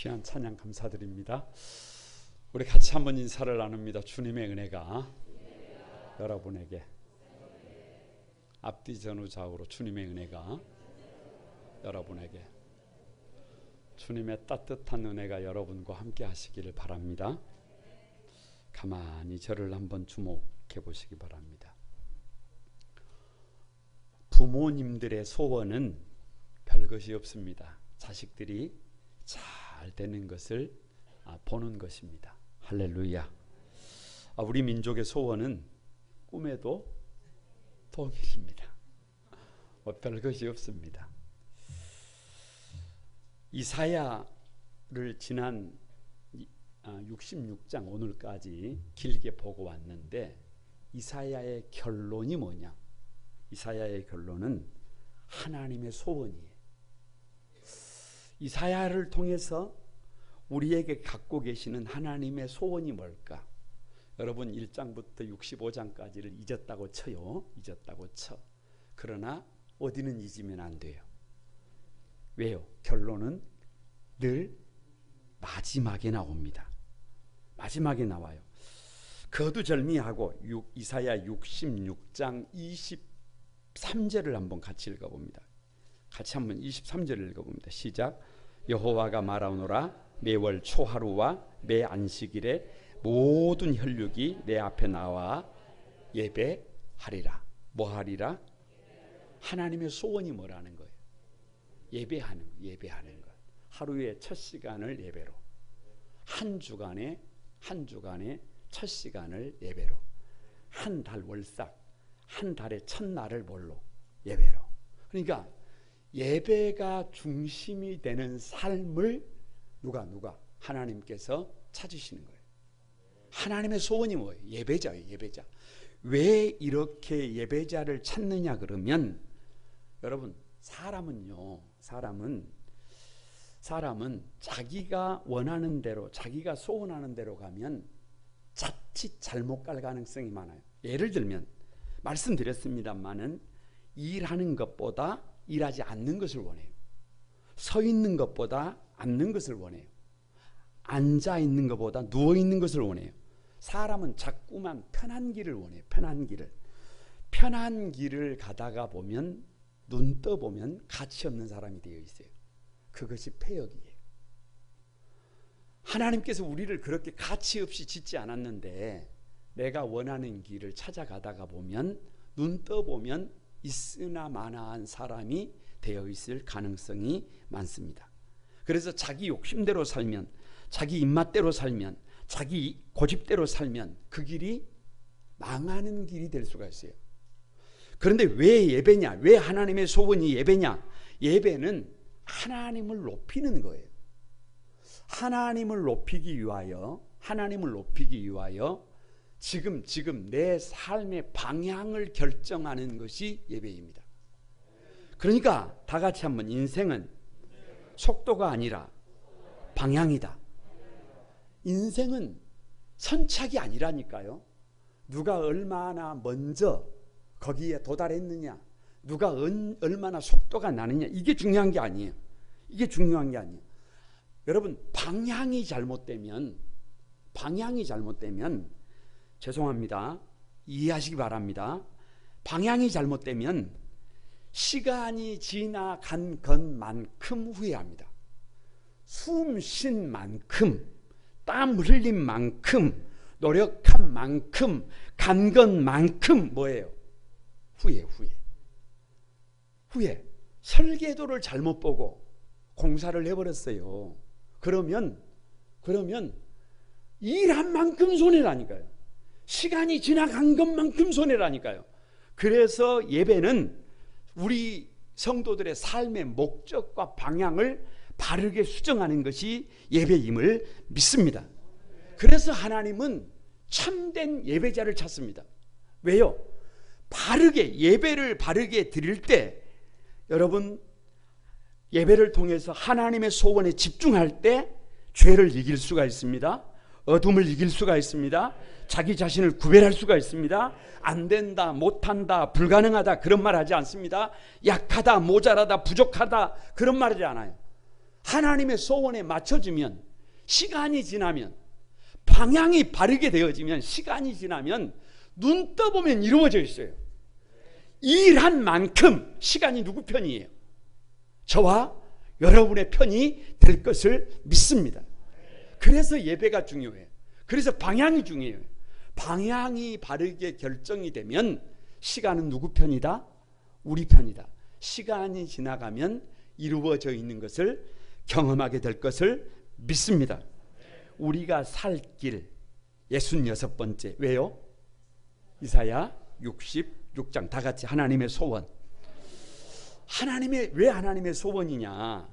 귀한 찬양 감사드립니다. 우리 같이 한번 인사를 나눕니다. 주님의 은혜가 여러분에게, 앞뒤 전후 좌우로 주님의 은혜가 여러분에게, 주님의 따뜻한 은혜가 여러분과 함께 하시기를 바랍니다. 가만히 저를 한번 주목해 보시기 바랍니다. 부모님들의 소원은 별것이 없습니다. 자식들이 잘 되는 것을 보는 것입니다. 할렐루야. 우리 민족의 소원은 꿈에도 동일입니다. 별것이 없습니다. 이사야를 지난 66장 오늘까지 길게 보고 왔는데, 이사야의 결론이 뭐냐? 이사야의 결론은 하나님의 소원이에요. 이사야를 통해서 우리에게 갖고 계시는 하나님의 소원이 뭘까? 여러분 1장부터 65장까지를 잊었다고 쳐요. 잊었다고 쳐. 그러나 어디는 잊으면 안 돼요. 왜요? 결론은 늘 마지막에 나옵니다. 마지막에 나와요. 거두절미하고 이사야 66장 23절을 한번 같이 읽어봅니다. 같이 한번 23절을 읽어봅니다. 시작. 여호와가 말하노라. 매월 초하루와 매 안식일에 모든 혈육이 내 앞에 나와 예배하리라. 뭐 하리라? 하나님의 소원이 뭐라는 거예요? 예배하는 것. 하루의 첫 시간을 예배로, 한 주간의 첫 시간을 예배로, 한 달 월삭, 한 달의 첫날을 뭘로? 예배로. 그러니까 예배가 중심이 되는 삶을 누가 하나님께서 찾으시는 거예요. 하나님의 소원이 뭐예요? 예배자예요. 예배자. 왜 이렇게 예배자를 찾느냐 그러면, 여러분 사람은 자기가 원하는 대로, 자기가 소원하는 대로 가면 자칫 잘못 갈 가능성이 많아요. 예를 들면 말씀드렸습니다마는, 일하는 것보다 일하지 않는 것을 원해요. 서 있는 것보다 앉는 것을 원해요. 앉아 있는 것보다 누워 있는 것을 원해요. 사람은 자꾸만 편한 길을 원해요. 편한 길을 가다가 보면, 눈 떠보면 가치 없는 사람이 되어 있어요. 그것이 패역이에요. 하나님께서 우리를 그렇게 가치 없이 짓지 않았는데, 내가 원하는 길을 찾아가다가 보면, 눈 떠보면 있으나 마나한 사람이 되어 있을 가능성이 많습니다. 그래서 자기 욕심대로 살면, 자기 입맛대로 살면, 자기 고집대로 살면 그 길이 망하는 길이 될 수가 있어요. 그런데 왜 예배냐? 왜 하나님의 소원이 예배냐? 예배는 하나님을 높이는 거예요. 하나님을 높이기 위하여 지금 내 삶의 방향을 결정하는 것이 예배입니다. 그러니까 다 같이 한번, 인생은 속도가 아니라 방향이다. 인생은 선착이 아니라니까요. 누가 얼마나 먼저 거기에 도달했느냐, 누가 얼마나 속도가 나느냐, 이게 중요한 게 아니에요. 여러분, 방향이 잘못되면 죄송합니다. 이해하시기 바랍니다. 방향이 잘못되면 시간이 지나간 것만큼 후회합니다. 숨 쉰 만큼, 땀 흘린 만큼, 노력한 만큼, 간 것만큼 뭐예요? 후회. 설계도를 잘못 보고 공사를 해버렸어요. 그러면 일한 만큼 손해라니까요. 시간이 지나간 것만큼 손해라니까요. 그래서 예배는 우리 성도들의 삶의 목적과 방향을 바르게 수정하는 것이 예배임을 믿습니다. 그래서 하나님은 참된 예배자를 찾습니다. 왜요? 예배를 바르게 드릴 때, 여러분 예배를 통해서 하나님의 소원에 집중할 때 죄를 이길 수가 있습니다. 어둠을 이길 수가 있습니다. 자기 자신을 구별할 수가 있습니다. 안 된다, 못한다, 불가능하다 그런 말 하지 않습니다. 약하다, 모자라다, 부족하다 그런 말 하지 않아요. 하나님의 소원에 맞춰지면, 시간이 지나면, 방향이 바르게 되어지면, 시간이 지나면 눈 떠보면 이루어져 있어요. 일한 만큼 시간이 누구 편이에요? 저와 여러분의 편이 될 것을 믿습니다. 그래서 예배가 중요해요. 그래서 방향이 중요해요. 방향이 바르게 결정이 되면 시간은 누구 편이다? 우리 편이다. 시간이 지나가면 이루어져 있는 것을 경험하게 될 것을 믿습니다. 우리가 살 길 66번째. 왜요? 이사야 66장 다 같이 하나님의 소원. 왜 하나님의 소원이냐?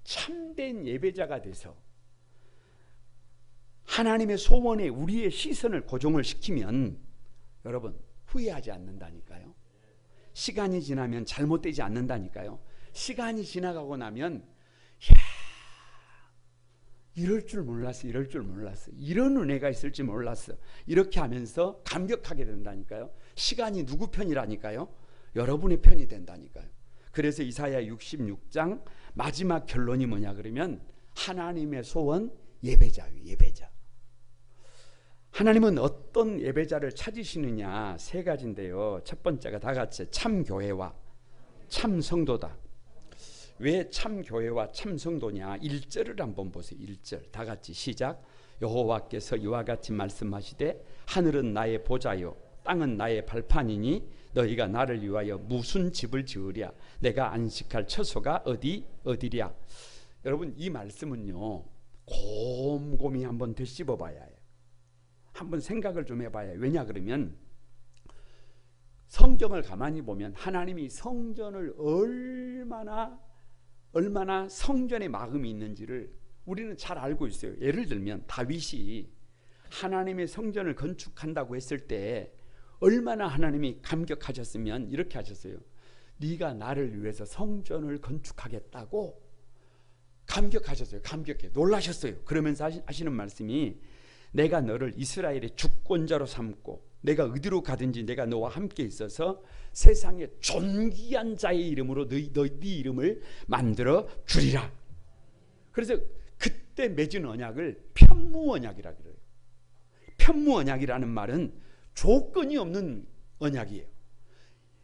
참된 예배자가 돼서 하나님의 소원에 우리의 시선을 고정을 시키면 여러분 후회하지 않는다니까요. 시간이 지나면 잘못되지 않는다니까요. 시간이 지나가고 나면 이럴 줄 몰랐어, 이럴 줄 몰랐어, 이런 은혜가 있을지 몰랐어, 이렇게 하면서 감격하게 된다니까요. 시간이 누구 편이라니까요? 여러분의 편이 된다니까요. 그래서 이사야 66장 마지막 결론이 뭐냐 그러면 하나님의 소원 예배자예요. 예배자. 하나님은 어떤 예배자를 찾으시느냐? 세 가지인데요. 첫 번째가 다 같이 참 교회와 참 성도다. 왜 참 교회와 참 성도냐? 1절을 한번 보세요. 1절 다 같이 시작. 여호와께서 이와 같이 말씀하시되 하늘은 나의 보좌요 땅은 나의 발판이니 너희가 나를 위하여 무슨 집을 지으랴? 내가 안식할 처소가 어디랴? 여러분 이 말씀은요 곰곰이 한번 되씹어 봐야 해요. 한번 생각을 좀 해봐야 해요. 왜냐 그러면 성경을 가만히 보면 하나님이 성전을 얼마나 성전에 마음이 있는지를 우리는 잘 알고 있어요. 예를 들면 다윗이 하나님의 성전을 건축한다고 했을 때 얼마나 하나님이 감격하셨으면 이렇게 하셨어요. 네가 나를 위해서 성전을 건축하겠다고 감격하셨어요. 감격해 놀라셨어요. 그러면서 하시는 말씀이 내가 너를 이스라엘의 주권자로 삼고 내가 어디로 가든지 내가 너와 함께 있어서 세상의 존귀한 자의 이름으로 네 이름을 만들어 주리라. 그래서 그때 맺은 언약을 편무언약이라 그래요. 편무언약이라는 말은 조건이 없는 언약이에요.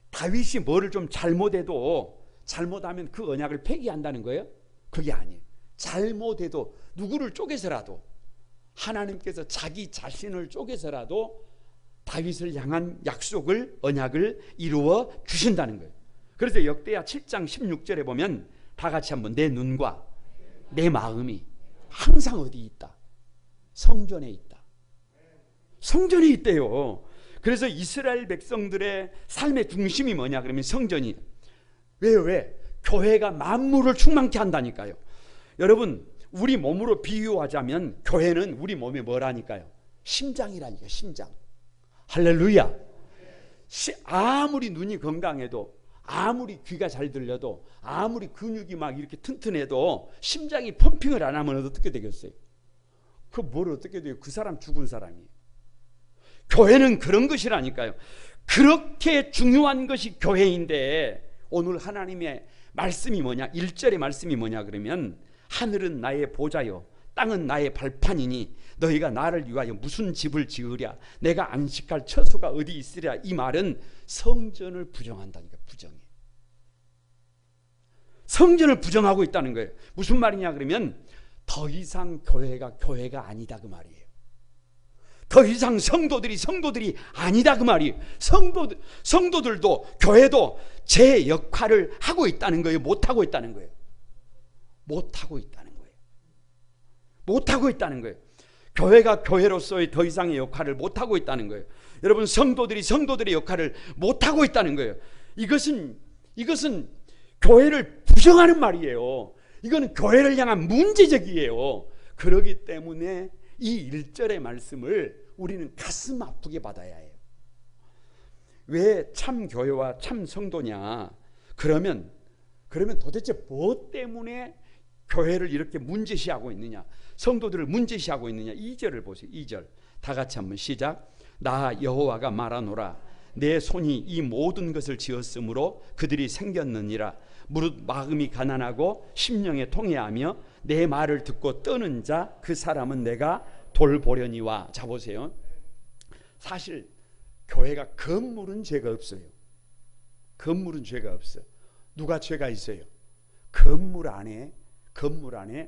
다윗이 뭐를 좀 잘못하면 그 언약을 폐기한다는 거예요? 그게 아니에요. 잘못해도 누구를 쪼개서라도 하나님께서 자기 자신을 쪼개서라도 다윗을 향한 약속을 언약을 이루어 주신다는 거예요. 그래서 역대하 7장 16절에 보면 다 같이 한번 내 눈과 내 마음이 항상 어디 있다? 성전에 있다. 성전에 있대요. 그래서 이스라엘 백성들의 삶의 중심이 뭐냐 그러면 성전이. 왜? 교회가 만물을 충만케 한다니까요. 여러분 우리 몸으로 비유하자면 교회는 우리 몸에 뭐라니까요? 심장이라니까요. 심장. 할렐루야. 아무리 눈이 건강해도 아무리 귀가 잘 들려도 아무리 근육이 막 이렇게 튼튼해도 심장이 펌핑을 안 하면 어떻게 되겠어요? 그 뭘 어떻게 돼요? 그 사람 죽은 사람이에요. 교회는 그런 것이라니까요. 그렇게 중요한 것이 교회인데 오늘 하나님의 말씀이 뭐냐? 1절의 말씀이 뭐냐 그러면 하늘은 나의 보좌요 땅은 나의 발판이니 너희가 나를 위하여 무슨 집을 지으랴? 내가 안식할 처소가 어디 있으랴? 이 말은 성전을 부정한다니까. 부정해. 성전을 부정하고 있다는 거예요. 무슨 말이냐 그러면 더 이상 교회가 아니다 그 말이에요. 더 이상 성도들이 아니다 그 말이에요. 성도들도 교회도 제 역할을 하고 있다는 거예요. 못하고 있다는 거예요. 못하고 있다는 거예요. 교회가 교회로서의 더 이상의 역할을 못하고 있다는 거예요. 여러분 성도들이 성도들의 역할을 못하고 있다는 거예요. 이것은 교회를 부정하는 말이에요. 이거는 교회를 향한 문제적이에요. 그렇기 때문에 이 1절의 말씀을 우리는 가슴 아프게 받아야 해요. 왜 참 교회와 참 성도냐? 그러면 도대체 뭐 때문에 교회를 이렇게 문제시하고 있느냐? 성도들을 문제시하고 있느냐? 2절을 보세요. 2절 다 같이 한번 시작. 나 여호와가 말하노라 내 손이 이 모든 것을 지었으므로 그들이 생겼느니라. 무릇 마음이 가난하고 심령에 통회하며 내 말을 듣고 떠는 자 그 사람은 내가 돌보려니와. 자 보세요. 사실 교회가 건물은 죄가 없어요. 건물은 죄가 없어요. 누가 죄가 있어요? 건물 안에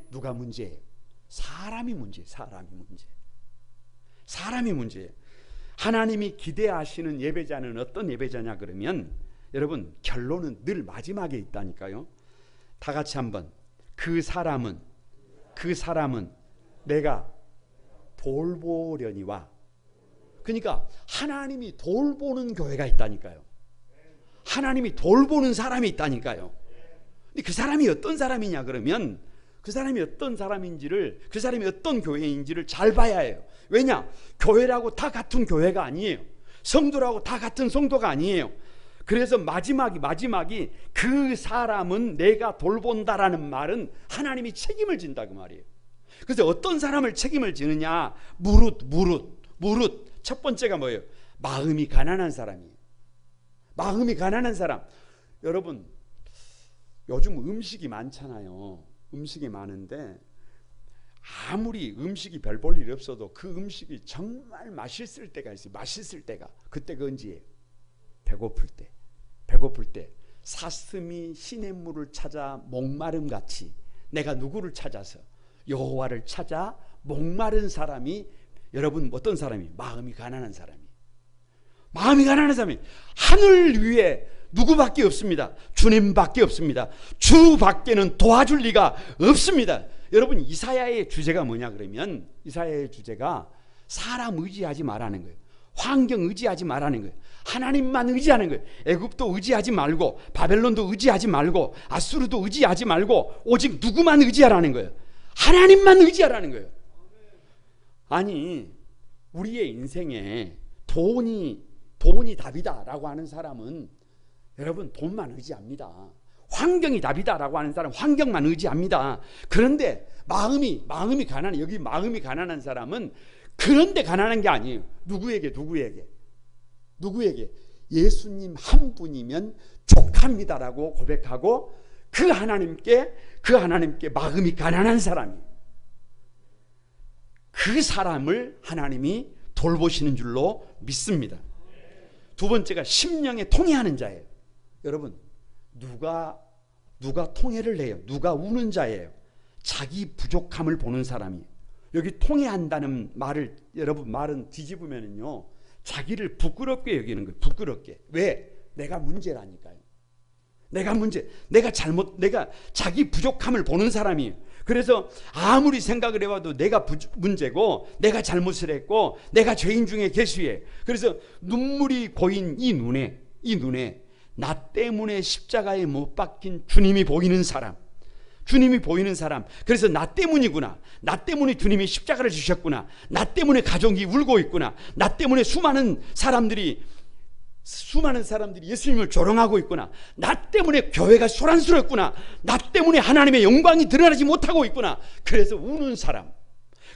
누가 문제예요? 사람이 문제예요. 사람이 문제예요. 하나님이 기대하시는 예배자는 어떤 예배자냐 그러면 여러분 결론은 늘 마지막에 있다니까요. 다 같이 한번. 그 사람은 내가 돌보려니와. 그러니까 하나님이 돌보는 교회가 있다니까요. 하나님이 돌보는 사람이 있다니까요. 근데 그 사람이 어떤 사람이냐 그러면 그 사람이 어떤 사람인지를, 그 사람이 어떤 교회인지를 잘 봐야 해요. 왜냐? 교회라고 다 같은 교회가 아니에요. 성도라고 다 같은 성도가 아니에요. 그래서 마지막이 그 사람은 내가 돌본다라는 말은 하나님이 책임을 진다 그 말이에요. 그래서 어떤 사람을 책임을 지느냐? 무릇. 첫 번째가 뭐예요? 마음이 가난한 사람이에요. 마음이 가난한 사람. 여러분 요즘 음식이 많잖아요. 음식이 많은데 아무리 음식이 별 볼 일 없어도 그 음식이 정말 맛있을 때가 있어요. 맛있을 때가. 그때가 언제예요? 배고플 때 사슴이 시냇물을 찾아 목마름 같이 내가 누구를 찾아서 여호와를 찾아 목마른 사람이, 여러분 어떤 사람이? 마음이 가난한 사람이. 하늘 위에 누구밖에 없습니다. 주님밖에 없습니다. 주밖에는 도와줄 리가 없습니다. 여러분 이사야의 주제가 뭐냐 그러면 이사야의 주제가 사람 의지하지 말라는 거예요. 환경 의지하지 말라는 거예요. 하나님만 의지하는 거예요. 애굽도 의지하지 말고 바벨론도 의지하지 말고 아수르도 의지하지 말고 오직 누구만 의지하라는 거예요. 하나님만 의지하라는 거예요. 아니 우리의 인생에 돈이 답이다라고 하는 사람은 여러분 돈만 의지합니다. 환경이 답이다라고 하는 사람은 환경만 의지합니다. 그런데 마음이 가난해. 여기 마음이 가난한 사람은 그런데 가난한 게 아니에요. 누구에게? 예수님 한 분이면 족합니다라고 고백하고 그 하나님께 마음이 가난한 사람이에요. 그 사람을 하나님이 돌보시는 줄로 믿습니다. 두 번째가 심령에 통회하는 자예요. 여러분 누가 통회를 해요? 누가 우는 자예요? 자기 부족함을 보는 사람이에요. 여기 통회한다는 말을 여러분 말은 뒤집으면요 자기를 부끄럽게 여기는 거예요. 부끄럽게. 왜? 내가 문제라니까요. 내가 자기 부족함을 보는 사람이에요. 그래서 아무리 생각을 해봐도 내가 문제고 내가 잘못을 했고 내가 죄인 중에 괴수해. 그래서 눈물이 고인 이 눈에 나 때문에 십자가에 못 박힌 주님이 보이는 사람. 그래서 나 때문이구나. 나 때문에 주님이 십자가를 주셨구나. 나 때문에 가족이 울고 있구나. 나 때문에 수많은 사람들이 예수님을 조롱하고 있구나. 나 때문에 교회가 소란스럽구나. 나 때문에 하나님의 영광이 드러나지 못하고 있구나. 그래서 우는 사람,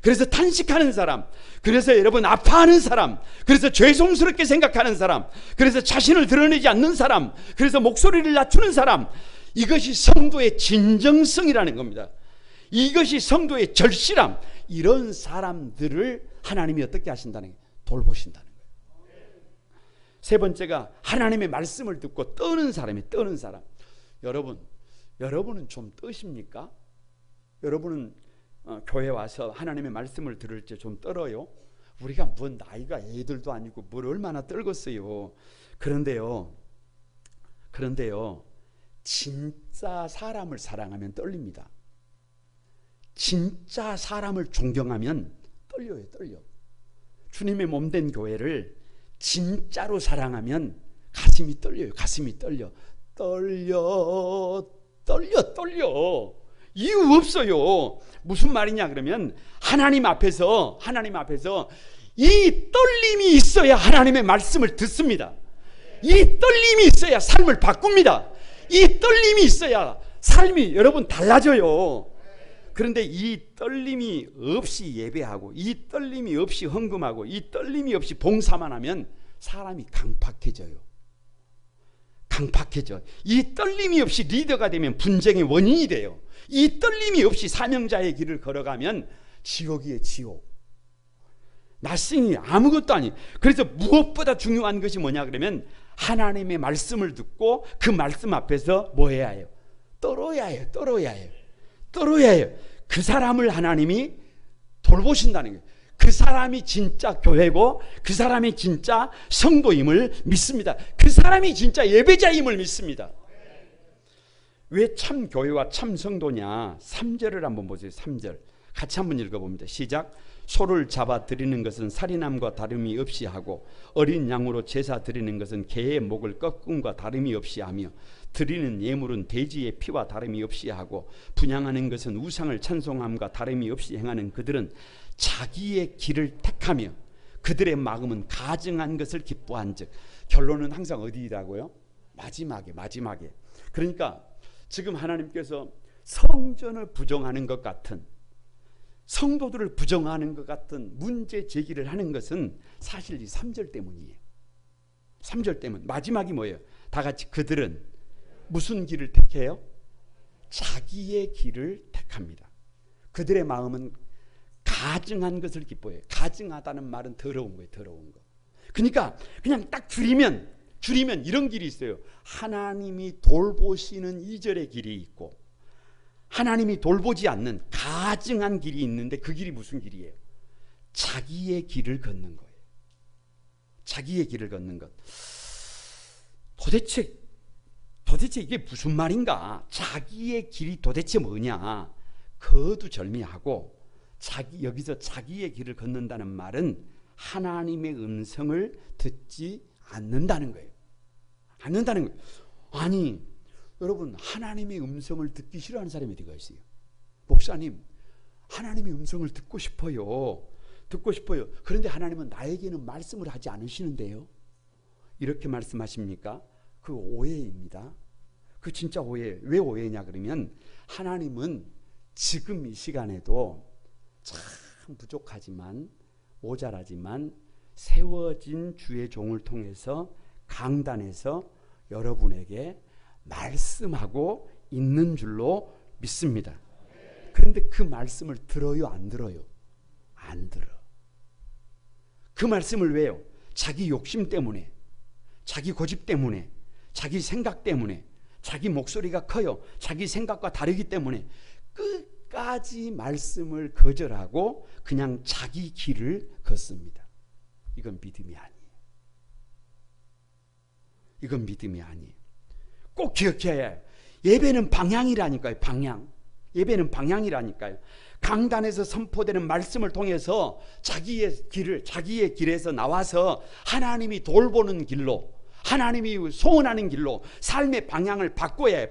그래서 탄식하는 사람, 그래서 여러분 아파하는 사람, 그래서 죄송스럽게 생각하는 사람, 그래서 자신을 드러내지 않는 사람, 그래서 목소리를 낮추는 사람, 이것이 성도의 진정성이라는 겁니다. 이것이 성도의 절실함. 이런 사람들을 하나님이 어떻게 하신다는 거예요? 돌보신다는 거예요. 세 번째가 하나님의 말씀을 듣고 떠는 사람이 떠는 사람. 여러분은 좀 떠십니까? 여러분은 교회 와서 하나님의 말씀을 들을 때 좀 떨어요? 우리가 뭔 나이가 애들도 아니고 뭘 얼마나 떨겠어요. 그런데요 진짜 사람을 사랑하면 떨립니다. 진짜 사람을 존경하면 떨려요. 주님의 몸된 교회를 진짜로 사랑하면 가슴이 떨려요. 떨려. 이유 없어요. 무슨 말이냐 그러면 하나님 앞에서 이 떨림이 있어야 하나님의 말씀을 듣습니다. 이 떨림이 있어야 삶을 바꿉니다. 이 떨림이 있어야 삶이 여러분 달라져요. 그런데 이 떨림이 없이 예배하고 이 떨림이 없이 헌금하고 이 떨림이 없이 봉사만 하면 사람이 강팍해져요. 강팍해져. 이 떨림이 없이 리더가 되면 분쟁의 원인이 돼요. 이 떨림이 없이 사명자의 길을 걸어가면 지옥이에요, 지옥. 낯생이 아무것도 아니. 그래서 무엇보다 중요한 것이 뭐냐 그러면 하나님의 말씀을 듣고 그 말씀 앞에서 뭐 해야 해요? 떨어야 해요. 떨어야 해요. 떨어야 해요. 그 사람을 하나님이 돌보신다는 거예요. 그 사람이 진짜 교회고 그 사람이 진짜 성도임을 믿습니다. 그 사람이 진짜 예배자임을 믿습니다. 왜 참 교회와 참 성도냐? 3절을 한번 보세요. 3절 같이 한번 읽어봅니다. 시작. 소를 잡아 드리는 것은 살인함과 다름이 없이 하고 어린 양으로 제사 드리는 것은 개의 목을 꺾음과 다름이 없이 하며 드리는 예물은 돼지의 피와 다름이 없이 하고 분향하는 것은 우상을 찬송함과 다름이 없이 행하는 그들은 자기의 길을 택하며 그들의 마음은 가증한 것을 기뻐한즉. 결론은 항상 어디라고요? 마지막에. 그러니까 지금 하나님께서 성전을 부정하는 것 같은, 성도들을 부정하는 것 같은 문제 제기를 하는 것은 사실 이 3절 때문이에요. 3절 때문. 마지막이 뭐예요? 다 같이 그들은 무슨 길을 택해요? 자기의 길을 택합니다. 그들의 마음은 가증한 것을 기뻐해요. 가증하다는 말은 더러운 거예요. 더러운 거. 그러니까 그냥 딱 줄이면 이런 길이 있어요. 하나님이 돌보시는 2절의 길이 있고 하나님이 돌보지 않는 가증한 길이 있는데 그 길이 무슨 길이에요? 자기의 길을 걷는 거예요. 자기의 길을 걷는 것. 도대체 이게 무슨 말인가? 자기의 길이 도대체 뭐냐? 거두절미하고 여기서 자기의 길을 걷는다는 말은 하나님의 음성을 듣지 않는다는 거예요. 않는다는 거예요. 아니 여러분, 하나님의 음성을 듣기 싫어하는 사람이 어디가 있어요? 목사님, 하나님의 음성을 듣고 싶어요. 그런데 하나님은 나에게는 말씀을 하지 않으시는데요. 이렇게 말씀하십니까? 그 오해입니다. 그 진짜 오해예요. 왜 오해냐 그러면 하나님은 지금 이 시간에도 참 부족하지만 모자라지만 세워진 주의 종을 통해서 강단에서 여러분에게 말씀하고 있는 줄로 믿습니다. 그런데 그 말씀을 들어요, 안 들어요? 안 들어. 그 말씀을 왜요? 자기 욕심 때문에, 자기 고집 때문에, 자기 생각 때문에, 자기 목소리가 커요. 자기 생각과 다르기 때문에 끝까지 말씀을 거절하고 그냥 자기 길을 걷습니다. 이건 믿음이 아니에요. 이건 믿음이 아니에요. 꼭 기억해야 해요. 예배는 방향이라니까요. 방향. 예배는 방향이라니까요. 강단에서 선포되는 말씀을 통해서 자기의 길에서 나와서 하나님이 돌보는 길로, 하나님이 소원하는 길로 삶의 방향을 바꿔야 해.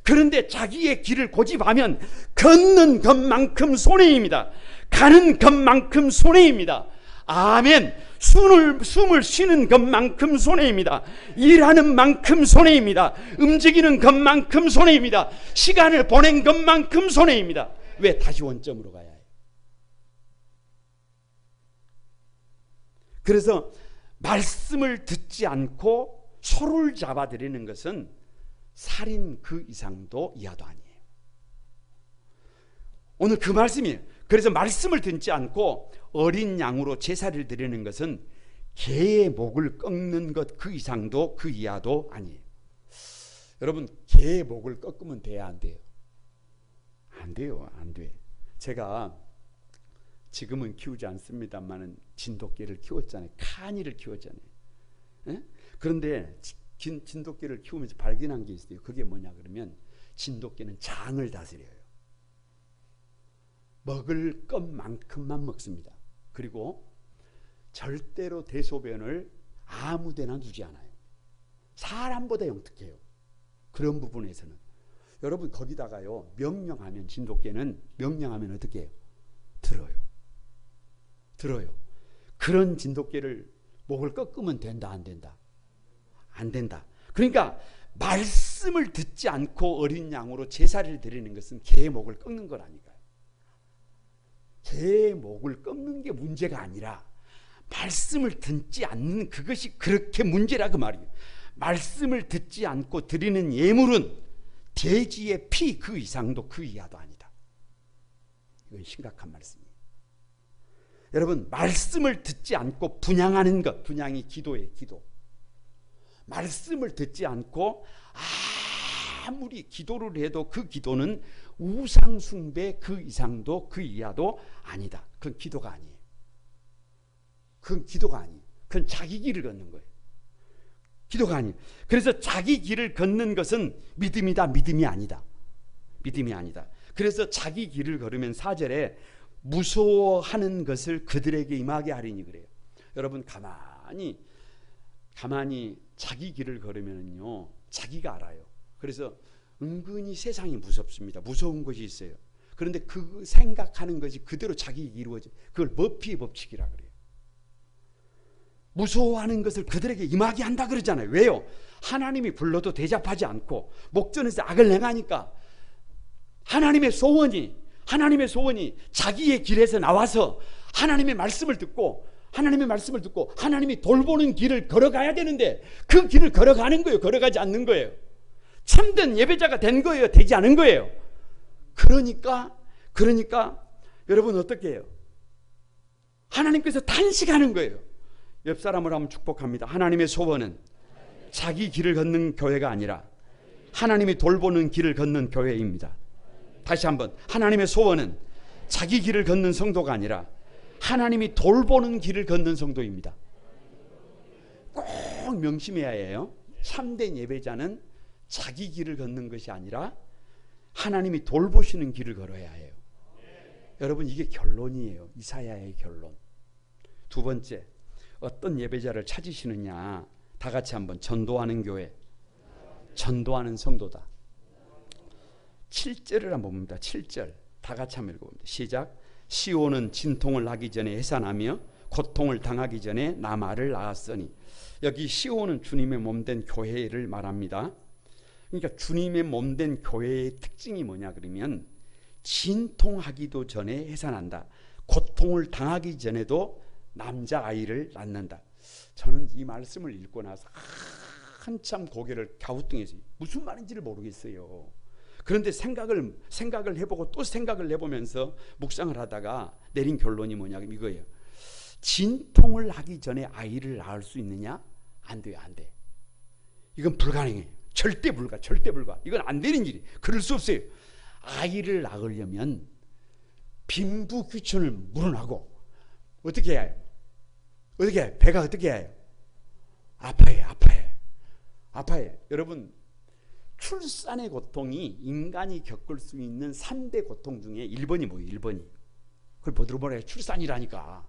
그런데 자기의 길을 고집하면 걷는 것만큼 손해입니다. 가는 것만큼 손해입니다. 아멘. 숨을 쉬는 것만큼 손해입니다. 일하는 만큼 손해입니다. 움직이는 것만큼 손해입니다. 시간을 보낸 것만큼 손해입니다. 왜? 다시 원점으로 가야 해요. 그래서 말씀을 듣지 않고 소를 잡아들이는 것은 살인 그 이상도 이하도 아니에요. 오늘 그 말씀이에요. 그래서 말씀을 듣지 않고 어린 양으로 제사를 드리는 것은 개의 목을 꺾는 것 그 이상도 그 이하도 아니에요. 여러분, 개의 목을 꺾으면 돼야 안 돼요? 안 돼요. 안 돼. 제가 지금은 키우지 않습니다만은 진돗개를 키웠잖아요. 카니를 키웠잖아요. 에? 그런데 진돗개를 키우면서 발견한 게 있어요. 그게 뭐냐 그러면 진돗개는 장을 다스려요. 먹을 것만큼만 먹습니다. 그리고 절대로 대소변을 아무데나 두지 않아요. 사람보다 영특해요. 그런 부분에서는. 여러분, 거기다가요, 명령하면 진돗개는 명령하면 어떻게 해요? 들어요. 그런 진돗개를 목을 꺾으면 된다, 안 된다? 안 된다. 그러니까 말씀을 듣지 않고 어린 양으로 제사를 드리는 것은 개의 목을 꺾는 거라니까요. 개의 목을 꺾는 게 문제가 아니라 말씀을 듣지 않는 그것이 그렇게 문제라 그 말이에요. 말씀을 듣지 않고 드리는 예물은 돼지의 피 그 이상도 그 이하도 아니다. 이건 심각한 말씀이에요. 여러분, 말씀을 듣지 않고 분향하는 것, 분향이 기도예요. 기도. 말씀을 듣지 않고 아무리 기도를 해도 그 기도는 우상 숭배 그 이상도 그 이하도 아니다. 그건 기도가 아니에요. 그건 기도가 아니에요. 그건 자기 길을 걷는 거예요. 기도가 아니에요. 그래서 자기 길을 걷는 것은 믿음이다. 믿음이 아니다. 믿음이 아니다. 그래서 자기 길을 걸으면 4절에 무서워하는 것을 그들에게 임하게 하리니 그래요. 여러분, 가만히 자기 길을 걸으면요, 자기가 알아요. 그래서 은근히 세상이 무섭습니다. 무서운 것이 있어요. 그런데 그 생각하는 것이 그대로 자기 이루어져. 그걸 머피의 법칙이라 그래요. 무서워하는 것을 그들에게 임하게 한다 그러잖아요. 왜요? 하나님이 불러도 대답하지 않고 목전에서 악을 행하니까 하나님의 소원이 자기의 길에서 나와서 하나님의 말씀을 듣고 하나님이 돌보는 길을 걸어가야 되는데 그 길을 걸어가는 거예요. 걸어가지 않는 거예요. 참된 예배자가 된 거예요. 되지 않은 거예요. 그러니까 여러분 어떻게 해요? 하나님께서 탄식하는 거예요. 옆 사람을 한번 축복합니다. 하나님의 소원은 자기 길을 걷는 교회가 아니라 하나님이 돌보는 길을 걷는 교회입니다. 다시 한번, 하나님의 소원은 자기 길을 걷는 성도가 아니라 하나님이 돌보는 길을 걷는 성도입니다. 꼭 명심해야 해요. 참된 예배자는 자기 길을 걷는 것이 아니라 하나님이 돌보시는 길을 걸어야 해요. 여러분, 이게 결론이에요. 이사야의 결론. 두 번째, 어떤 예배자를 찾으시느냐. 다 같이 한번, 전도하는 교회, 전도하는 성도다. 7절을 한번 봅니다. 7절 다 같이 한번 읽어봅니다. 시작. 시온은 진통을 하기 전에 해산하며 고통을 당하기 전에 나말을 낳았으니. 여기 시온은 주님의 몸된 교회를 말합니다. 그러니까 주님의 몸된 교회의 특징이 뭐냐 그러면 진통하기도 전에 해산한다. 고통을 당하기 전에도 남자아이를 낳는다. 저는 이 말씀을 읽고 나서 한참 고개를 갸우뚱했어요. 무슨 말인지를 모르겠어요. 그런데 생각을 해보고 또 생각을 해보면서 묵상을 하다가 내린 결론이 뭐냐면 이거예요. 진통을 하기 전에 아이를 낳을 수 있느냐? 안 돼요. 안 돼. 이건 불가능해요. 절대 불가. 이건 안 되는 일이. 그럴 수 없어요. 아이를 낳으려면 빈부귀천을 물어나고 어떻게 해야 해요? 배가 어떻게 해야 해요? 아파요. 여러분, 출산의 고통이 인간이 겪을 수 있는 3대 고통 중에 1번이 뭐예요? 1번이. 그걸 뭐라고 해요? 출산이라니까.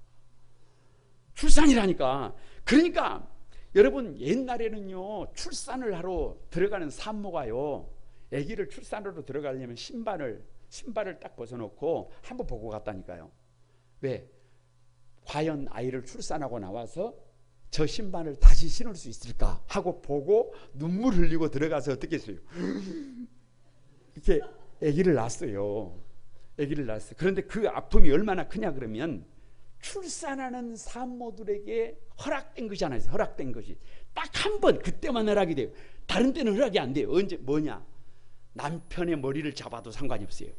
그러니까 여러분, 옛날에는요, 출산을 하러 들어가는 산모가요, 아기를 출산하러 들어가려면 신발을 딱 벗어놓고 한번 보고 갔다니까요. 왜? 과연 아이를 출산하고 나와서 저 신발을 다시 신을 수 있을까 하고 보고 눈물 흘리고 들어가서 어떻게 했어요? 이렇게 아기를 낳았어요. 그런데 그 아픔이 얼마나 크냐 그러면 출산하는 산모들에게 허락된 것이잖아요. 허락된 것이 딱 한 번, 그때만 허락이 돼요. 다른 때는 허락이 안 돼요. 언제? 뭐냐? 남편의 머리를 잡아도 상관이 없어요.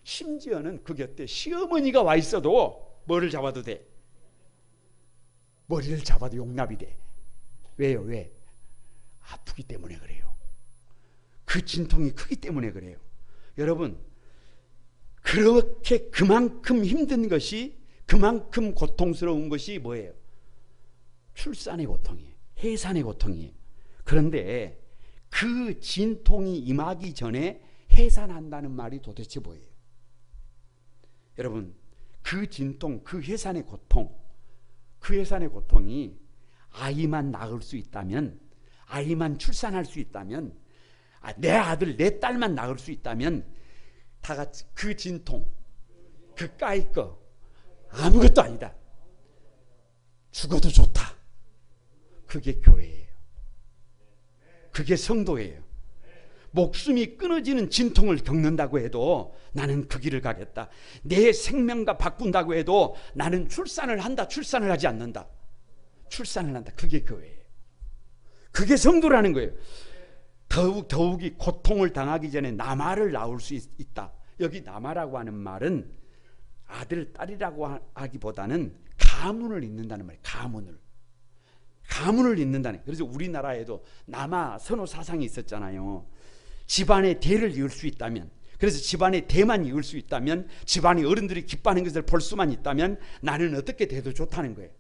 심지어는 그 곁에 시어머니가 와 있어도 뭐를 잡아도 돼? 머리를 잡아도 용납이 돼. 왜요? 왜? 아프기 때문에 그래요. 그 진통이 크기 때문에 그래요. 여러분, 그렇게 그만큼 힘든 것이, 그만큼 고통스러운 것이 뭐예요? 출산의 고통이에요. 해산의 고통이에요. 그런데 그 진통이 임하기 전에 해산한다는 말이 도대체 뭐예요? 여러분, 그 진통, 그 해산의 고통이 아이만 낳을 수 있다면, 아이만 출산할 수 있다면, 내 아들, 내 딸만 낳을 수 있다면 다 같이 그 진통, 그 까이 거 아무것도 아니다. 죽어도 좋다. 그게 교회예요. 그게 성도예요. 목숨이 끊어지는 진통을 겪는다고 해도 나는 그 길을 가겠다. 내 생명과 바꾼다고 해도 나는 출산을 한다. 출산을 하지 않는다. 출산을 한다. 그게 교회예요. 그게 성도라는 거예요. 더욱이 고통을 당하기 전에 남아를 낳을 수 있다. 여기 남아라고 하는 말은 아들, 딸이라고 하기보다는 가문을 잇는다는 말이에요. 가문을 잇는다는. 그래서 우리나라에도 남아 선호 사상이 있었잖아요. 집안의 대를 이을 수 있다면, 그래서 집안의 대만 이을 수 있다면, 집안의 어른들이 기뻐하는 것을 볼 수만 있다면 나는 어떻게 돼도 좋다는 거예요.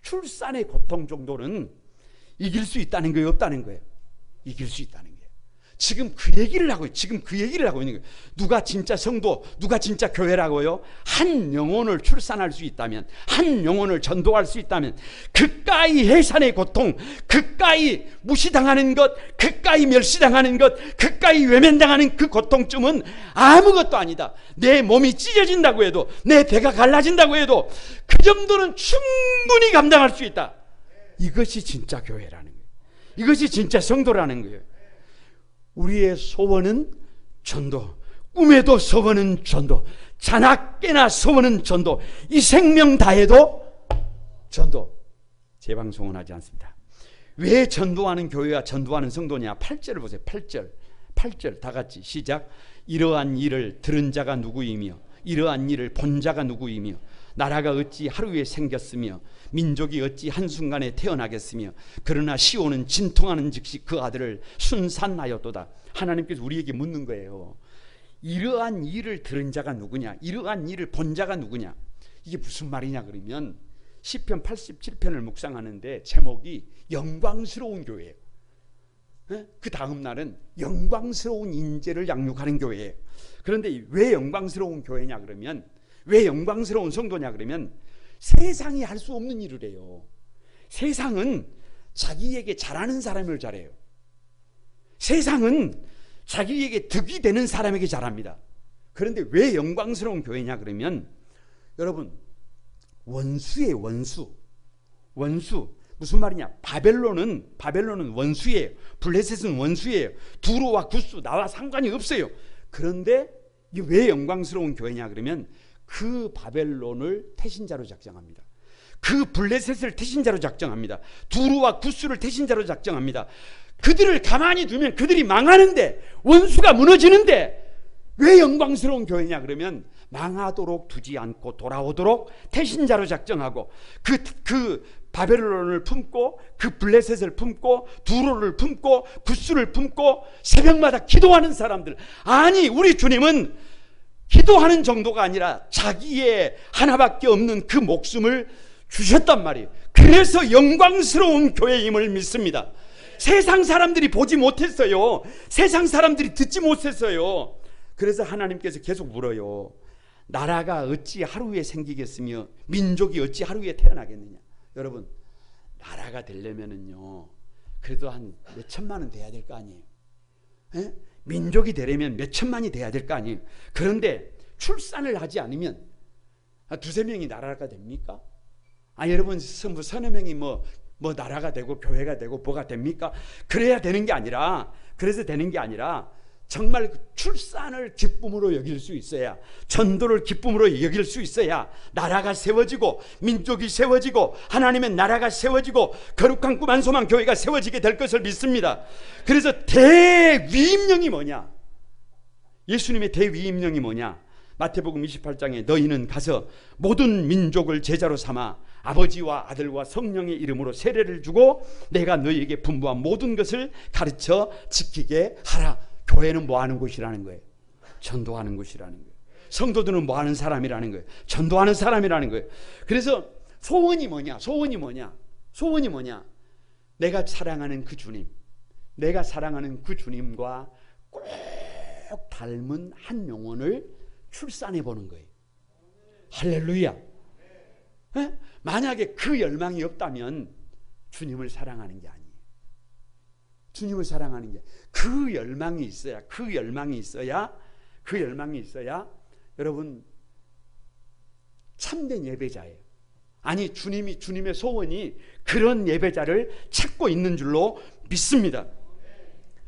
출산의 고통 정도는 이길 수 있다는 거예요, 없다는 거예요? 이길 수 있다는 거예요. 지금 그 얘기를 하고 있는 거예요. 누가 진짜 성도, 누가 진짜 교회라고요? 한 영혼을 출산할 수 있다면, 한 영혼을 전도할 수 있다면, 그까이 해산의 고통, 그까이 무시당하는 것, 그까이 멸시당하는 것, 그까이 외면당하는 그 고통쯤은 아무것도 아니다. 내 몸이 찢어진다고 해도, 내 배가 갈라진다고 해도 그 정도는 충분히 감당할 수 있다. 이것이 진짜 교회라는 거예요. 이것이 진짜 성도라는 거예요. 우리의 소원은 전도, 꿈에도 소원은 전도, 자나깨나 소원은 전도, 이 생명 다해도 전도. 재방송은 하지 않습니다. 왜 전도하는 교회와 전도하는 성도냐? 8절을 보세요. 8절 다 같이 시작. 이러한 일을 들은 자가 누구이며 이러한 일을 본 자가 누구이며 나라가 어찌 하루에 생겼으며 민족이 어찌 한순간에 태어나겠으며 그러나 시온은 진통하는 즉시 그 아들을 순산하였도다. 하나님께서 우리에게 묻는 거예요. 이러한 일을 들은 자가 누구냐? 이러한 일을 본 자가 누구냐? 이게 무슨 말이냐 그러면 시편 87편을 묵상하는데 제목이 영광스러운 교회예요. 그 다음 날은 영광스러운 인재를 양육하는 교회예요. 그런데 왜 영광스러운 교회냐 그러면, 왜 영광스러운 성도냐 그러면 세상이 할 수 없는 일을 해요. 세상은 자기에게 잘하는 사람을 잘해요. 세상은 자기에게 득이 되는 사람에게 잘합니다. 그런데 왜 영광스러운 교회냐 그러면, 여러분, 원수예요. 원수 무슨 말이냐? 바벨론은 원수예요. 블레셋은 원수예요. 두로와 구스 나와 상관이 없어요. 그런데 이게 왜 영광스러운 교회냐 그러면 그 바벨론을 태신자로 작정합니다. 그 블레셋을 태신자로 작정합니다. 두루와 구스를 태신자로 작정합니다. 그들을 가만히 두면 그들이 망하는데, 원수가 무너지는데, 왜 영광스러운 교회냐 그러면 망하도록 두지 않고 돌아오도록 태신자로 작정하고 그 바벨론을 품고 그 블레셋을 품고 두로를 품고 구스를 품고 새벽마다 기도하는 사람들. 아니, 우리 주님은 기도하는 정도가 아니라 자기의 하나밖에 없는 그 목숨을 주셨단 말이에요. 그래서 영광스러운 교회임을 믿습니다. 세상 사람들이 보지 못했어요. 세상 사람들이 듣지 못했어요. 그래서 하나님께서 계속 물어요. 나라가 어찌 하루에 생기겠으며 민족이 어찌 하루에 태어나겠느냐. 여러분, 나라가 되려면은요, 그래도 한 몇 천만은 돼야 될 거 아니에요. 에? 민족이 되려면 몇 천만이 돼야 될 거 아니에요. 그런데 출산을 하지 않으면 두세 명이 나라가 됩니까? 여러분, 서너 명이 뭐 나라가 되고 교회가 되고 뭐가 됩니까? 그래야 되는 게 아니라, 그래서 되는 게 아니라 정말 출산을 기쁨으로 여길 수 있어야, 전도를 기쁨으로 여길 수 있어야 나라가 세워지고 민족이 세워지고 하나님의 나라가 세워지고 거룩한 꿈 한 소망 교회가 세워지게 될 것을 믿습니다. 그래서 대위임령이 뭐냐? 예수님의 대위임령이 뭐냐? 마태복음 28장에 너희는 가서 모든 민족을 제자로 삼아 아버지와 아들과 성령의 이름으로 세례를 주고 내가 너희에게 분부한 모든 것을 가르쳐 지키게 하라. 교회는 뭐 하는 곳이라는 거예요? 전도하는 곳이라는 거예요. 성도들은 뭐 하는 사람이라는 거예요? 전도하는 사람이라는 거예요. 그래서 소원이 뭐냐? 내가 사랑하는 그 주님, 내가 사랑하는 그 주님과 꼭 닮은 한 영혼을 출산해 보는 거예요. 할렐루야. 에? 만약에 그 열망이 없다면 주님을 사랑하는 게 아니에요. 주님을 사랑하는 게, 그 열망이 있어야 여러분 참된 예배자예요. 아니, 주님의 소원이 그런 예배자를 찾고 있는 줄로 믿습니다.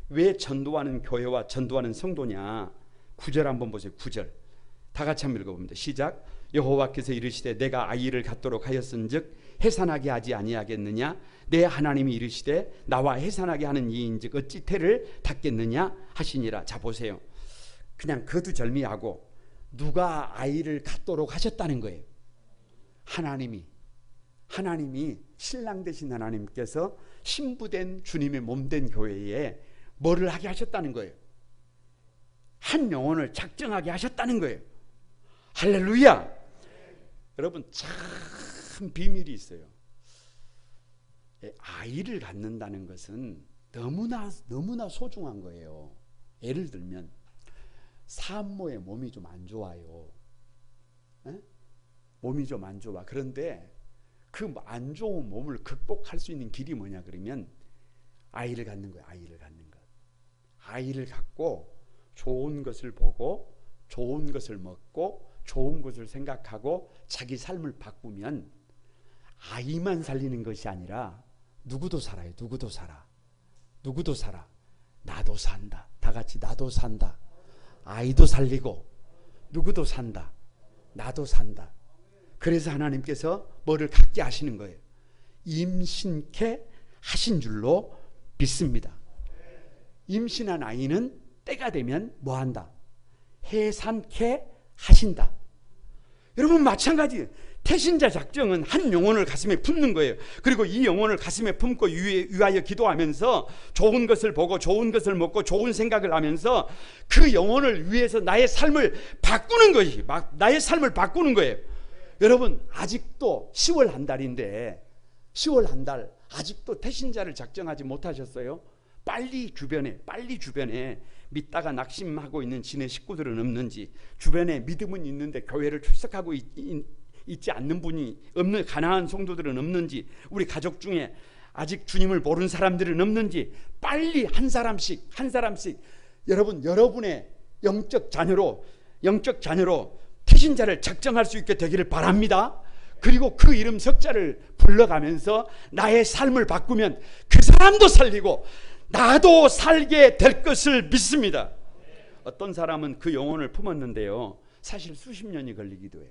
왜 전도하는 교회와 전도하는 성도냐? 9절 한번 보세요. 9절 다 같이 한번 읽어봅니다. 시작. 여호와께서 이르시되 내가 아이를 갖도록 하였은즉 해산하게 하지 아니하겠느냐? 내 하나님이 이르시되 나와 해산하게 하는 이인즉 어찌 태를 닫겠느냐 하시니라. 자 보세요. 그냥 거두절미하고 누가 아이를 갖도록 하셨다는 거예요. 하나님이 신랑 되신 하나님께서 신부된 주님의 몸된 교회에 뭐를 하게 하셨다는 거예요? 한 영혼을 작정하게 하셨다는 거예요. 할렐루야. 여러분 참 비밀이 있어요. 아이를 갖는다는 것은 너무나 소중한 거예요. 예를 들면 산모의 몸이 좀 안 좋아요. 몸이 좀 안 좋아. 그런데 그 안 좋은 몸을 극복할 수 있는 길이 뭐냐 그러면 아이를 갖는 거예요. 아이를 갖는 것. 아이를 갖고 좋은 것을 보고 좋은 것을 먹고 좋은 것을 생각하고 자기 삶을 바꾸면 아이만 살리는 것이 아니라 누구도 살아요. 누구도 살아. 누구도 살아. 나도 산다. 다 같이 나도 산다. 아이도 살리고 누구도 산다. 나도 산다. 그래서 하나님께서 뭐를 갖게 하시는 거예요? 임신케 하신 줄로 믿습니다. 임신한 아이는 때가 되면 뭐한다? 해산케 하신다. 여러분 마찬가지. 태신자 작정은 한 영혼을 가슴에 품는 거예요. 그리고 이 영혼을 가슴에 품고 위하여 기도하면서 좋은 것을 보고 좋은 것을 먹고 좋은 생각을 하면서 그 영혼을 위해서 나의 삶을 바꾸는 것이 나의 삶을 바꾸는 거예요. 여러분 아직도 10월 한 달인데 10월 한 달 아직도 태신자를 작정하지 못하셨어요? 빨리 주변에 믿다가 낙심하고 있는 지네 식구들은 없는지, 주변에 믿음은 있는데 교회를 출석하고 있지 않는 분이 없는 가난한 성도들은 없는지, 우리 가족 중에 아직 주님을 모르는 사람들은 없는지 빨리 한 사람씩 여러분 여러분의 영적 자녀로 태신자를 작정할 수 있게 되기를 바랍니다. 그리고 그 이름 석자를 불러가면서 나의 삶을 바꾸면 그 사람도 살리고 나도 살게 될 것을 믿습니다. 어떤 사람은 그 영혼을 품었는데요, 사실 수십 년이 걸리기도 해요.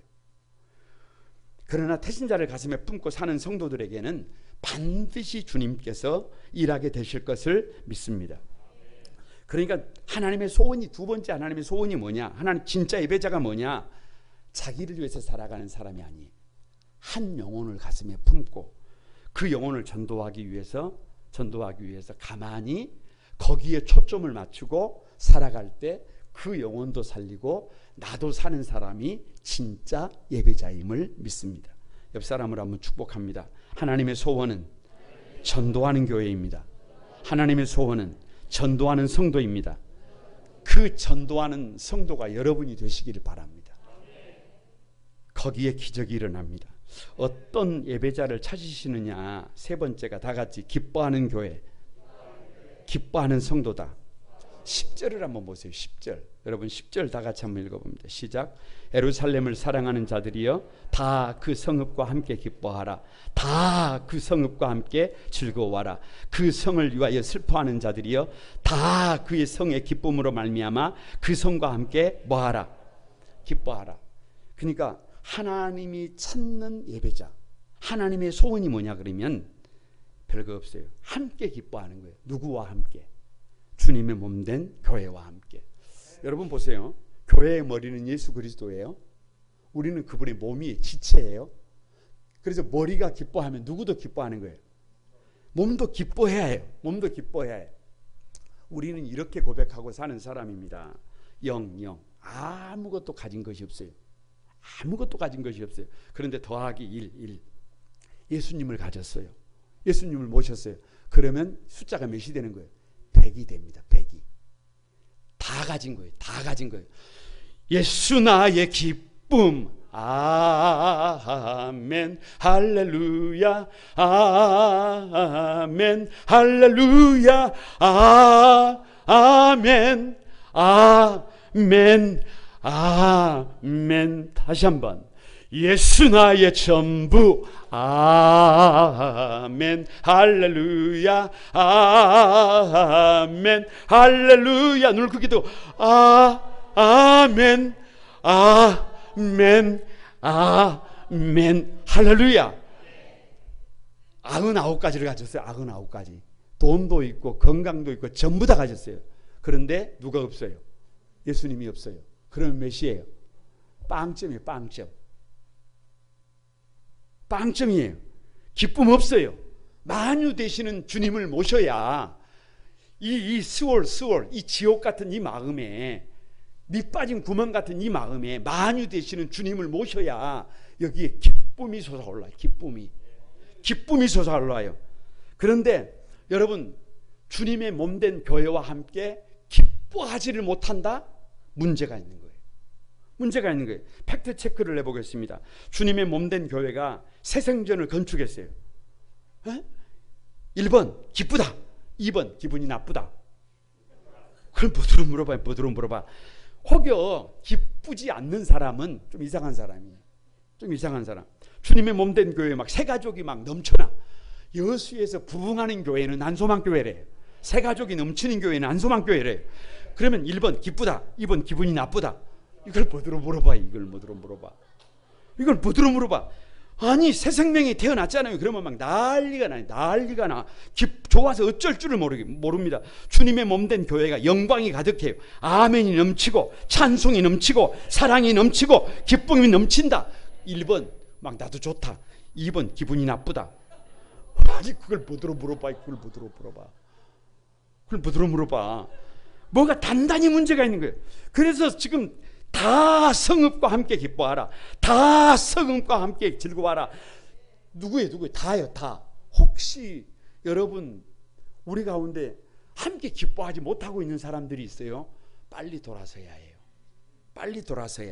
그러나 태신자를 가슴에 품고 사는 성도들에게는 반드시 주님께서 일하게 되실 것을 믿습니다. 그러니까 하나님의 소원이, 두 번째 하나님의 소원이 뭐냐? 하나님 진짜 예배자가 뭐냐? 자기를 위해서 살아가는 사람이 아니에요. 한 영혼을 가슴에 품고 그 영혼을 전도하기 위해서 가만히 거기에 초점을 맞추고 살아갈 때 그 영혼도 살리고 나도 사는 사람이 진짜 예배자임을 믿습니다. 옆 사람을 한번 축복합니다. 하나님의 소원은 전도하는 교회입니다. 하나님의 소원은 전도하는 성도입니다. 그 전도하는 성도가 여러분이 되시기를 바랍니다. 거기에 기적이 일어납니다. 어떤 예배자를 찾으시느냐? 세 번째가 다 같이 기뻐하는 교회, 기뻐하는 성도다. 10절을 한번 보세요. 10절. 여러분 10절 다 같이 한번 읽어봅니다. 시작. 예루살렘을 사랑하는 자들이여 다 그 성읍과 함께 기뻐하라. 다 그 성읍과 함께 즐거워하라. 그 성을 위하여 슬퍼하는 자들이여 다 그의 성의 기쁨으로 말미암아 그 성과 함께 뭐하라? 기뻐하라. 그러니까 하나님이 찾는 예배자, 하나님의 소원이 뭐냐 그러면 별거 없어요. 함께 기뻐하는 거예요. 누구와 함께? 주님의 몸된 교회와 함께. 여러분 보세요. 교회의 머리는 예수 그리스도예요. 우리는 그분의 몸이 지체예요. 그래서 머리가 기뻐하면 누구도 기뻐하는 거예요. 몸도 기뻐해야 해요. 몸도 기뻐해야 해요. 우리는 이렇게 고백하고 사는 사람입니다. 영 아무것도 가진 것이 없어요. 아무것도 가진 것이 없어요. 그런데 더하기 1 예수님을 가졌어요. 예수님을 모셨어요. 그러면 숫자가 몇이 되는 거예요? 100이 됩니다. 100이. 다 가진 거예요. 다 가진 거예요. 예수 나의 기쁨. 아멘 할렐루야. 아멘 할렐루야. 아멘 아멘 아멘. 다시 한번. 예수 나의 전부. 아멘 할렐루야. 아멘 할렐루야. 눈을 크기도. 아멘 아멘 아멘 할렐루야. 99가지를 가졌어요. 99가지. 돈도 있고 건강도 있고 전부 다 가졌어요. 그런데 누가 없어요? 예수님이 없어요. 그러면 몇이에요? 빵점이에요. 빵점. 빵점이에요. 기쁨 없어요. 만유 되시는 주님을 모셔야 이 수월 이 지옥 같은 이 마음에, 밑빠진 구멍 같은 이 마음에 만유 되시는 주님을 모셔야 여기에 기쁨이 솟아올라요. 기쁨이 솟아올라요. 그런데 여러분, 주님의 몸된 교회와 함께 기뻐하지를 못한다? 문제가 있는 거예요. 문제가 있는 거예요. 팩트 체크를 해보겠습니다. 주님의 몸된 교회가 새 생전을 건축했어요. 1번 기쁘다, 2번 기분이 나쁘다. 그럼 뭐들어 물어봐. 혹여 기쁘지 않는 사람은 좀 이상한 사람이에요. 좀 이상한 사람. 주님의 몸된 교회 막 새 가족이 막 넘쳐나. 여수에서 부흥하는 교회는 안소망교회래요. 새 가족이 넘치는 교회는 안소망교회래요. 그러면 1번 기쁘다, 2번 기분이 나쁘다. 이걸 뭐들어 물어봐. 이걸 뭐들어 물어봐. 아니, 새 생명이 태어났잖아요. 그러면 막 난리가 나. 좋아서 어쩔 줄을 모릅니다. 주님의 몸된 교회가 영광이 가득해요. 아멘이 넘치고 찬송이 넘치고 사랑이 넘치고 기쁨이 넘친다. 1번 막 나도 좋다, 2번 기분이 나쁘다. 아니, 그걸 뭐들어 물어봐. 뭐가 단단히 문제가 있는 거예요. 그래서 지금 다 성읍과 함께 기뻐하라, 다 성읍과 함께 즐거워하라. 누구예요? 다요. 다. 혹시 여러분 우리 가운데 함께 기뻐하지 못하고 있는 사람들이 있어요? 빨리 돌아서야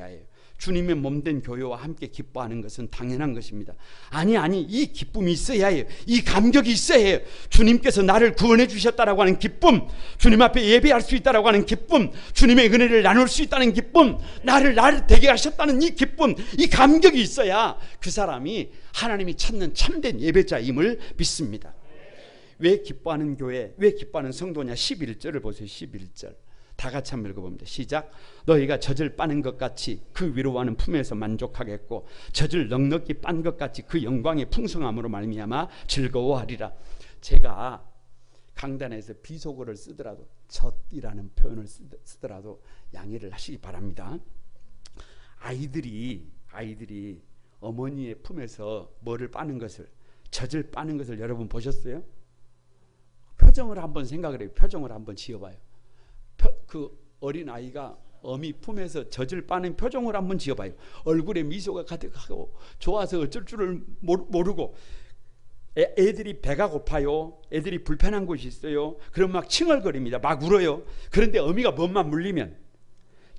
해요. 주님의 몸된 교회와 함께 기뻐하는 것은 당연한 것입니다. 아니, 이 기쁨이 있어야 해요. 이 감격이 있어야 해요. 주님께서 나를 구원해 주셨다라고 하는 기쁨, 주님 앞에 예배할 수 있다라고 하는 기쁨, 주님의 은혜를 나눌 수 있다는 기쁨, 나를 되게 하셨다는 이 기쁨, 이 감격이 있어야 그 사람이 하나님이 찾는 참된 예배자임을 믿습니다. 왜 기뻐하는 교회, 왜 기뻐하는 성도냐? 11절을 보세요. 11절 다 같이 한번 읽어봅니다. 시작. 너희가 젖을 빠는 것 같이 그 위로하는 품에서 만족하겠고 젖을 넉넉히 빤 것 같이 그 영광의 풍성함으로 말미암아 즐거워하리라. 제가 강단에서 비속어를 쓰더라도, 젖이라는 표현을 쓰더라도 양해를 하시기 바랍니다. 아이들이 어머니의 품에서 뭐를 빠는 것을, 젖을 빠는 것을 여러분 보셨어요? 표정을 한번 생각을 해요. 표정을 한번 지어봐요. 그 어린 아이가 어미 품에서 젖을 빠는 표정을 한번 지어봐요. 얼굴에 미소가 가득하고 좋아서 어쩔 줄을 모르고, 애들이 배가 고파요, 애들이 불편한 곳이 있어요. 그럼 막 칭얼거립니다. 막 울어요. 그런데 어미가 뭔만 물리면,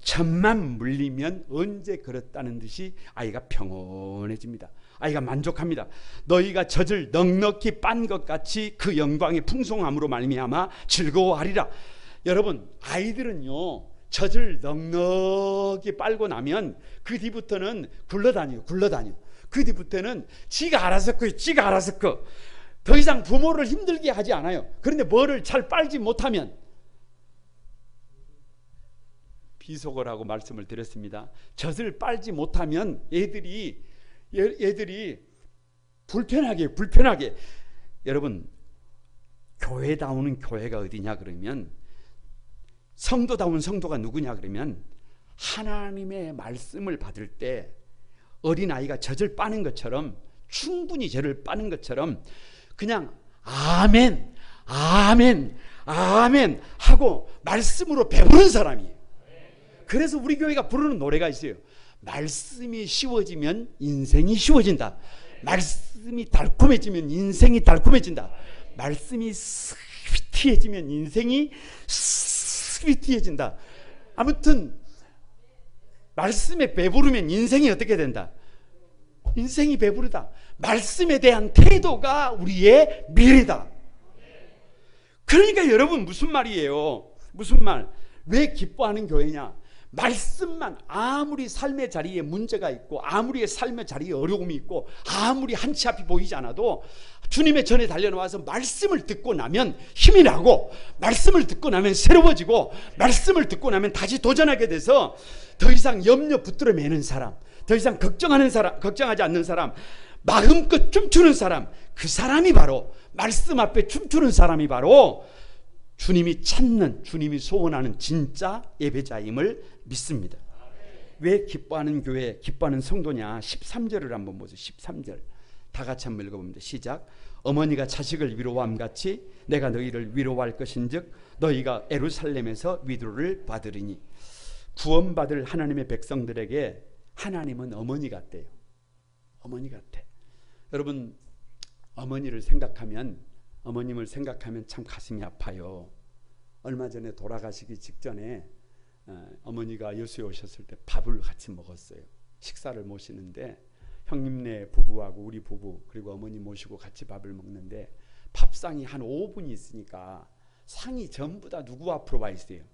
젖만 물리면 언제 그렇다는 듯이 아이가 평온해집니다. 아이가 만족합니다. 너희가 젖을 넉넉히 빤 것 같이 그 영광의 풍성함으로 말미암아 즐거워하리라. 여러분, 아이들은요, 젖을 넉넉히 빨고 나면 그 뒤부터는 굴러다녀요. 그 뒤부터는 지가 알아서 커요. 더 이상 부모를 힘들게 하지 않아요. 그런데 뭐를 잘 빨지 못하면, 비속어라고 말씀을 드렸습니다. 젖을 빨지 못하면 애들이 불편하게. 여러분, 교회다우는 교회가 어디냐 그러면, 성도다운 성도가 누구냐 그러면, 하나님의 말씀을 받을 때 어린아이가 젖을 빠는 것처럼, 충분히 젖을 빠는 것처럼 그냥 아멘 하고 말씀으로 배부른 사람이에요. 그래서 우리 교회가 부르는 노래가 있어요. 말씀이 쉬워지면 인생이 쉬워진다. 말씀이 달콤해지면 인생이 달콤해진다. 말씀이 스위트해지면 인생이 스위트해진다. 아무튼 말씀에 배부르면 인생이 어떻게 된다? 인생이 배부르다. 말씀에 대한 태도가 우리의 미래다. 그러니까 여러분, 무슨 말이에요? 무슨 말? 왜 기뻐하는 교회냐? 말씀만, 아무리 삶의 자리에 문제가 있고, 아무리 삶의 자리에 어려움이 있고, 아무리 한치 앞이 보이지 않아도 주님의 전에 달려나와서 말씀을 듣고 나면 힘이 나고, 말씀을 듣고 나면 새로워지고, 말씀을 듣고 나면 다시 도전하게 돼서 더 이상 염려 붙들어 매는 사람, 더 이상 걱정하지 않는 사람, 마음껏 춤추는 사람, 그 사람이 바로 말씀 앞에 춤추는 사람이 바로 주님이 찾는, 주님이 소원하는 진짜 예배자임을 믿습니다. 왜 기뻐하는 교회, 기뻐하는 성도냐? 13절을 한번 보세요. 13절 다 같이 한번 읽어봅니다. 시작. 어머니가 자식을 위로함 같이 내가 너희를 위로할 것인즉 너희가 예루살렘에서 위로를 받으리니. 구원받을 하나님의 백성들에게 하나님은 어머니 같대요. 어머니 같아. 여러분, 어머니를 생각하면, 어머님을 생각하면 참 가슴이 아파요. 얼마 전에 돌아가시기 직전에 어머니가 여수에 오셨을 때 밥을 같이 먹었어요. 식사를 모시는데 형님네 부부하고 우리 부부 그리고 어머니 모시고 같이 밥을 먹는데 밥상이 한 5분이 있으니까 상이 전부 다 누구 앞으로 와 있어요?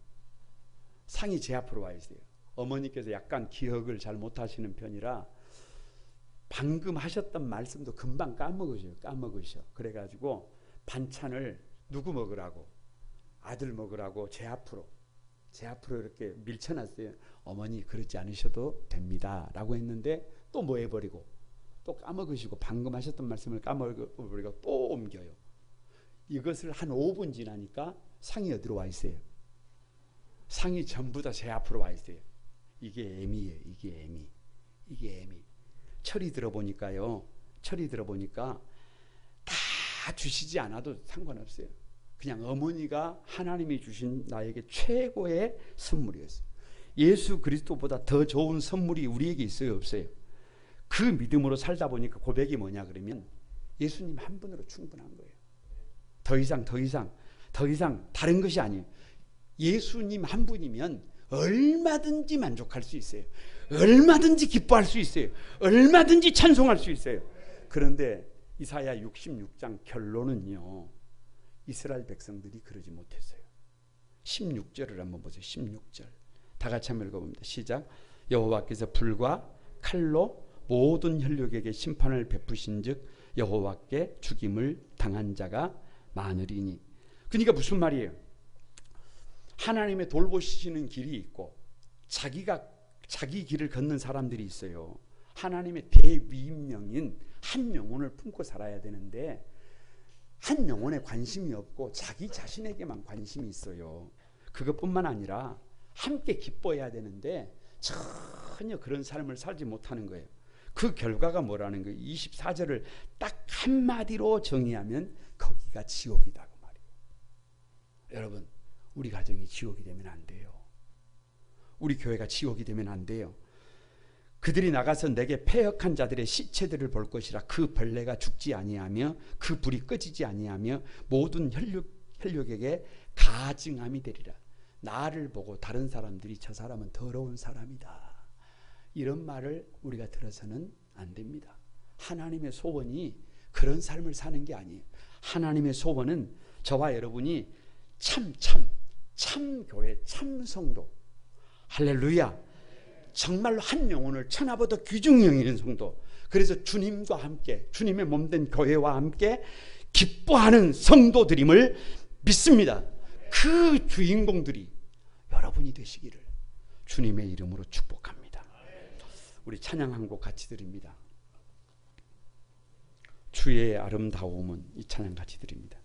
상이 제 앞으로 와 있어요. 어머니께서 약간 기억을 잘 못하시는 편이라 방금 하셨던 말씀도 금방 까먹으셔. 그래가지고 반찬을 누구 먹으라고? 아들 먹으라고 제 앞으로 이렇게 밀쳐놨어요. 어머니 그러지 않으셔도 됩니다 라고 했는데 또 뭐 해버리고 또 까먹으시고 방금 하셨던 말씀을 까먹어버리고 또 옮겨요. 이것을 한 5분 지나니까 상이 어디로 와 있어요? 상이 전부 다 제 앞으로 와 있어요. 이게 애미예요. 이게 애미. 철이 들어보니까요. 철이 들어보니까 다 주시지 않아도 상관없어요. 그냥 어머니가 하나님이 주신 나에게 최고의 선물이었어요. 예수 그리스도보다 더 좋은 선물이 우리에게 있어요, 없어요? 그 믿음으로 살다 보니까 고백이 뭐냐 그러면 예수님 한 분으로 충분한 거예요. 더 이상 다른 것이 아니에요. 예수님 한 분이면 얼마든지 만족할 수 있어요. 얼마든지 기뻐할 수 있어요. 얼마든지 찬송할 수 있어요. 그런데 이사야 66장 결론은요, 이스라엘 백성들이 그러지 못했어요. 16절을 한번 보세요. 16절 다 같이 한번 읽어봅니다. 시작. 여호와께서 불과 칼로 모든 혈육에게 심판을 베푸신즉 여호와께 죽임을 당한 자가 많으리니. 그러니까 무슨 말이에요? 하나님의 돌보시는 길이 있고 자기 길을 걷는 사람들이 있어요. 하나님의 대위임령인 한 영혼을 품고 살아야 되는데 한 영혼에 관심이 없고 자기 자신에게만 관심이 있어요. 그것뿐만 아니라 함께 기뻐해야 되는데 전혀 그런 삶을 살지 못하는 거예요. 그 결과가 뭐라는 거예요? 24절을 딱 한마디로 정의하면 거기가 지옥이다 그 말이에요. 여러분, 우리 가정이 지옥이 되면 안 돼요. 우리 교회가 지옥이 되면 안 돼요. 그들이 나가서 내게 패역한 자들의 시체들을 볼 것이라. 그 벌레가 죽지 아니하며 그 불이 꺼지지 아니하며 모든 혈육에게 가증함이 되리라. 나를 보고 다른 사람들이 저 사람은 더러운 사람이다, 이런 말을 우리가 들어서는 안 됩니다. 하나님의 소원이 그런 삶을 사는 게 아니에요. 하나님의 소원은 저와 여러분이 참 교회, 참 성도, 할렐루야, 정말로 한 영혼을 천하보다 귀중히 여기는 성도, 그래서 주님과 함께 주님의 몸된 교회와 함께 기뻐하는 성도들임을 믿습니다. 그 주인공들이 여러분이 되시기를 주님의 이름으로 축복합니다. 우리 찬양 한 곡 같이 드립니다. 주의 아름다움은, 이 찬양 같이 드립니다.